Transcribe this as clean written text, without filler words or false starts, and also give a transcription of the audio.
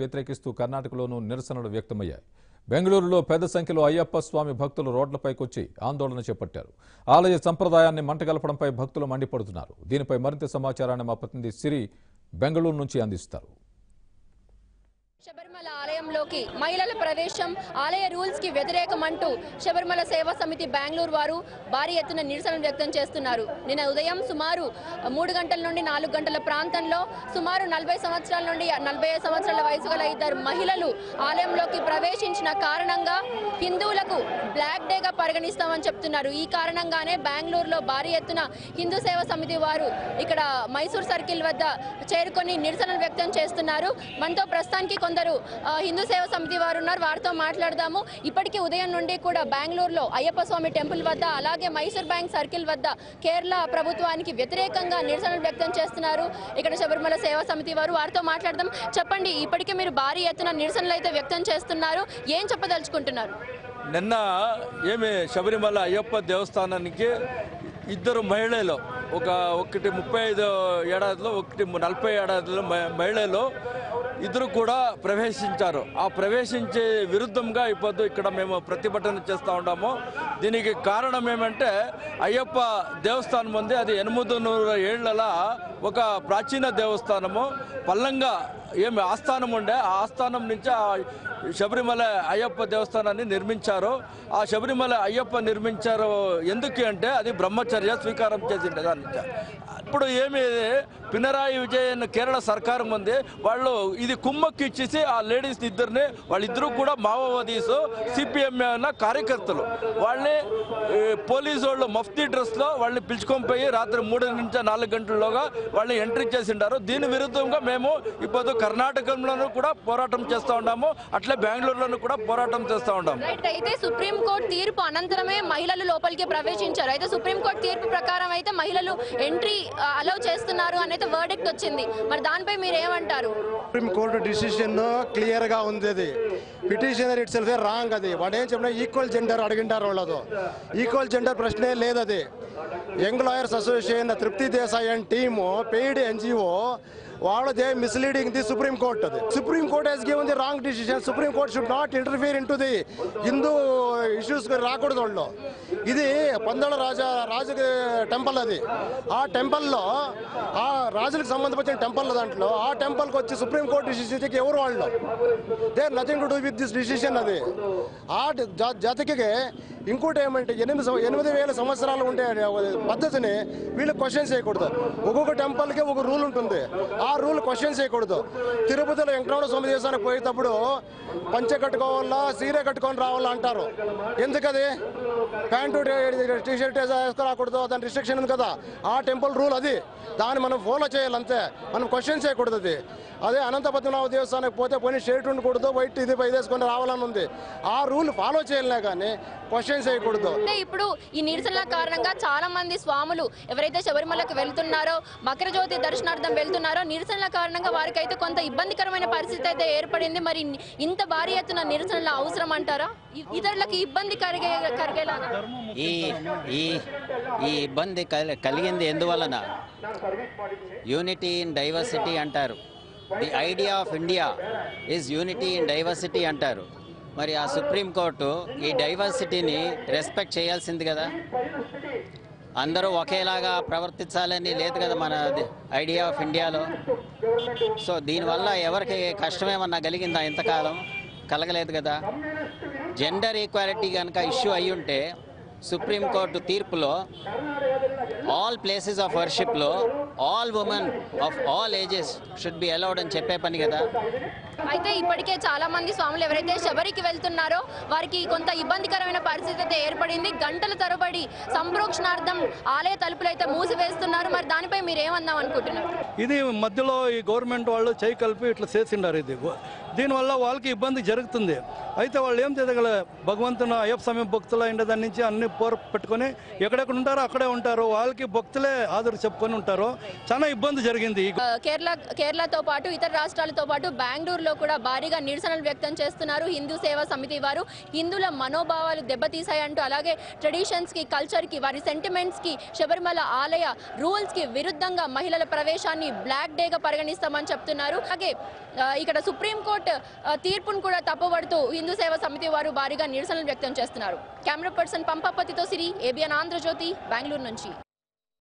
వ్యతిరేకిస్తూ కర్ణాటకలోనూ నిరసనలు వ్యక్తమయ్యాయి. బెంగళూరులో పెద్ద సంఖ్యలో అయ్యప్ప స్వామి భక్తులు రోడ్లపైకొచ్చి ఆందోళన చేపట్టారు. ఆలయ సంప్రదాయాన్ని మంటగలపడంపై భక్తులు మండిపడుతున్నారు. దీనిపై మరింత సమాచారాన్ని మా ప్రతినిధి సిరి బెంగళూరు నుంచి అందిస్తారు. శబరిమల ఆలయంలోకి మహిళల ప్రవేశం ఆలయ రూల్స్ కి వ్యతిరేకమంటూ శబరిమల సేవా సమితి బెంగళూరు వారు భారీ ఎత్తున నిరసన వ్యక్తం చేస్తున్నారు. నిన్న ఉదయం సుమారు 3 గంటల నుండి 4 గంటల ప్రాంతంలో సుమారు 40 సంవత్సరాల నుండి 45 సంవత్సరాల వయసు గల 2 మహిళలు ఆలయంలోకి ప్రవేశించిన కారణంగా హిందువులకు బ్లాక్ డేగా పరిగణిస్తామని చెప్తున్నారు. ఈ కారణంగానే బెంగళూరులో భారీ ఎత్తున హిందూ సేవా సమితి వారు ఇక్కడ మైసూర్ సర్కిల్ వద్ద చేరుకొని నిరసనలు వ్యక్తం చేస్తున్నారు. మనతో ప్రస్తుతానికి కొందరు హిందూ సేవా సమితి వారు ఉన్నారు. వారితో మాట్లాడదాము. ఇప్పటికీ ఉదయం నుండి కూడా బెంగళూరులో అయ్యప్ప స్వామి టెంపుల్ వద్ద అలాగే మైసూర్ బ్యాంక్ సర్కిల్ వద్ద కేరళ ప్రభుత్వానికి వ్యతిరేకంగా నిరసనలు వ్యక్తం చేస్తున్నారు ఇక్కడ శబరిమల సేవా సమితి వారు. వారితో మాట్లాడదాం. చెప్పండి, ఇప్పటికే మీరు భారీ ఎత్తున నిరసనలు అయితే వ్యక్తం చేస్తున్నారు, ఏం చెప్పదలుచుకుంటున్నారు? నిన్న శబరిమల అయ్యప్ప దేవస్థానానికి 2 మహిళలు ఒకటి 35 ఏడాదిలో ఒకటి 40 ఏడాదిలో మహిళలు ఇద్దరు కూడా ప్రవేశించారు. ఆ ప్రవేశించే విరుద్ధంగా ఇప్పుడు ఇక్కడ మేము ప్రతిభటన చేస్తూ ఉన్నాము. దీనికి కారణం ఏమంటే అయ్యప్ప దేవస్థానం ఉంది, అది 800 ఏళ్ల ఒక ప్రాచీన దేవస్థానము. పల్లంగా ఆస్థానం ఉండే ఆ ఆస్థానం నుంచి ఆ శబరిమల అయ్యప్ప దేవస్థానాన్ని నిర్మించారు. ఆ శబరిమల అయ్యప్ప నిర్మించారు ఎందుకు అంటే అది బ్రహ్మచర్య స్వీకారం చేసిండే దాని నుంచి. ఇప్పుడు పినరాయి విజయన్ కేరళ సర్కారం ఉంది, వాళ్ళు ఇది కుమ్మక్కి ఇచ్చేసి ఆ లేడీస్ ఇద్దరిని, వాళ్ళిద్దరూ కూడా మావోవాదీసు సిపిఎం కార్యకర్తలు, వాళ్ళని పోలీసు వాళ్ళు మఫ్తీ డ్రెస్లో వాళ్ళని పిలుచుకొని పోయి రాత్రి 3 నుంచి 4 గంటల్లోగా వాళ్ళని ఎంట్రీ చేసిండారు. దీని విరుద్ధంగా మేము ఇప్పుడు కర్ణాటకలోనూ కూడా పోరాటం చేస్తూ ఉన్నాము, అట్లే బెంగళూరులోనూ కూడా పోరాటం చేస్తూ ఉన్నాము. అయితే సుప్రీంకోర్టు తీర్పు అనంతరమే మహిళలు లోపలికి ప్రవేశించారు. అయితే సుప్రీంకోర్టు తీర్పు ప్రకారం అయితే మహిళలు ఎంట్రీ అలౌ చేస్తున్నారు అనేది వర్డిక్ట్ వచ్చింది. మరి దానిపై మీరు ఏమంటారు? సుప్రీంకోర్టు డిసిషన్ క్లియర్ గా ఉంది. అది పిటిషనర్ ఇట్ సెల్ఫ్ రాంగ్. అది వాడు ఏం చెప్పినా ఈక్వల్ జెండర్ అడిగింటారు వాళ్ళతో. ఈక్వల్ జెండర్ ప్రశ్నే లేదు. అది young lawyers association Trupti Desai and team paid NGO వాళ్ళదే మిస్లీడింగ్ ది సుప్రీం కోర్ట్. అది supreme court has given the wrong decision. Supreme court should not interfere in to the Hindu issues రాకూడదు వాళ్ళు. ఇది 12 రాజు temple. అది ఆ టెంపుల్లో ఆ రాజులకు సంబంధించిన టెంపుల్ దాంట్లో ఆ టెంపుల్కి వచ్చి సుప్రీం కోర్ట్ డిసిషన్కి ఎవరు వాళ్ళు they nothing to do with this decision. అది ఆ జాతికి ఇంకోటి ఏమంటే 8,000 సంవత్సరాలు ఉండే పద్ధతిని వీళ్ళు క్వశ్చన్ చేయకూడదు. ఒక్కొక్క టెంపుల్కి ఒక రూల్ ఉంటుంది, ఆ రూల్ క్వశ్చన్ చేయకూడదు. తిరుపతిలో వెంకటరమణ స్వామి దేవస్థానానికి పోయేటప్పుడు పంచె కట్టుకోవాలా సీరే కట్టుకొని రావాలా అంటారు. ఎందుకది? ప్యాంటు టీ షర్ట్ వేసుకురాకూడదు, దాని రిస్ట్రిక్షన్ ఉంది కదా. ఆ టెంపుల్ రూల్ అది, దాన్ని మనం ఫాలో చేయాలంతే, మనం క్వశ్చన్ చేయకూడదు. అది అదే అనంత పద్మనాభ దేవస్థానానికి పోతే షర్ట్ ఉండకూడదు, వైట్ ఇది వేసుకొని రావాలని ఉంది. ఆ రూల్ ఫాలో చేయాలనే కానీ క్వశ్చన్ చేయకూడదు. ఇప్పుడు ఈ నిరసనల కారణంగా చాలా మంది స్వాములు ఎవరైతే శబరిమలకు వెళ్తున్నారో, మకర జ్యోతి దర్శనార్థం వెళ్తున్నారో, నిరసనల కారణంగా వారికి అయితే కొంత ఇబ్బందికరమైన పరిస్థితి అయితే ఏర్పడింది. మరి ఇంత భారీ ఎత్తున నిరసనలు అవసరం అంటారా? ఇతరులకు ఇబ్బంది కలిగేలాగా ఈ ఇబ్బంది కలిగింది ఎందువలన? యూనిటీ ఇన్ డైవర్సిటీ అంటారు. The idea of India is unity in diversity అంటారు. మరి ఆ సుప్రీంకోర్టు ఈ డైవర్సిటీని రెస్పెక్ట్ చేయాల్సింది కదా. అందరూ ఒకేలాగా ప్రవర్తించాలని లేదు కదా మన ఐడియా ఆఫ్ ఇండియాలో. సో దీనివల్ల ఎవరికి కష్టమేమన్నా కలిగిందా? ఇంతకాలం కలగలేదు కదా. జెండర్ ఈక్వాలిటీ కనుక ఇష్యూ అయ్యి ఉంటే సుప్రీంకోర్టు తీర్పులో ఆల్ ప్లేసెస్ ఆఫ్ వర్షిప్లో all women of all ages should be allowed అని చెప్పే పని కదా. అయితే ఇప్పటికే చాలా మంది స్వాములు ఎవరైతే శబరికి వెళ్తున్నారో వారికి కొంత ఇబ్బందికరమైన పరిస్థితి అయితే ఏర్పడింది. గంటల తరబడి సంప్రోక్షణార్థం ఆలయ తలుపులు అయితే మూసివేస్తున్నారు. మరి దానిపై మీరు ఏమందాం అనుకుంటున్నారు? ఇది మధ్యలో ఈ గవర్నమెంట్ వాళ్ళు చేయి కలిపి ఇట్లా చేసిండారు. ఇది దీనివల్ల వాళ్ళకి ఇబ్బంది జరుగుతుంది. అయితే వాళ్ళు ఏం చేయగల, భగవంతుని అయ్యప్ప స్వామి భక్తులు అయిన దాని నుంచి అన్ని పెట్టుకొని ఎక్కడెక్కడ ఉంటారో అక్కడే ఉంటారు. వాళ్ళకి భక్తులే హాజరు చెప్పుకొని ఉంటారు. చాలా ఇబ్బంది జరిగింది. కేరళతో పాటు ఇతర రాష్ట్రాలతో పాటు బెంగళూరులో కూడా భారీగా నిరసనలు వ్యక్తం చేస్తున్నారు హిందూ సేవా సమితి వారు. హిందువుల మనోభావాలు దెబ్బతీశాయంటూ, అలాగే ట్రెడిషన్స్ కి, కల్చర్ కి, వారి సెంటిమెంట్స్ కి, శబరిమల ఆలయ రూల్స్ కి విరుద్ధంగా మహిళల ప్రవేశాన్ని బ్లాక్ డేగా పరిగణిస్తామని చెప్తున్నారు. అలాగే ఇక్కడ సుప్రీంకోర్టు తీర్పును కూడా తప్పుపడుతూ హిందూ సేవా సమితి వారు భారీగా నిరసనలు వ్యక్తం చేస్తున్నారు. కెమెరా పర్సన్ పంపపతితో సిరి, ఏబిఎన్ ఆంధ్రజ్యోతి, బెంగళూరు నుంచి.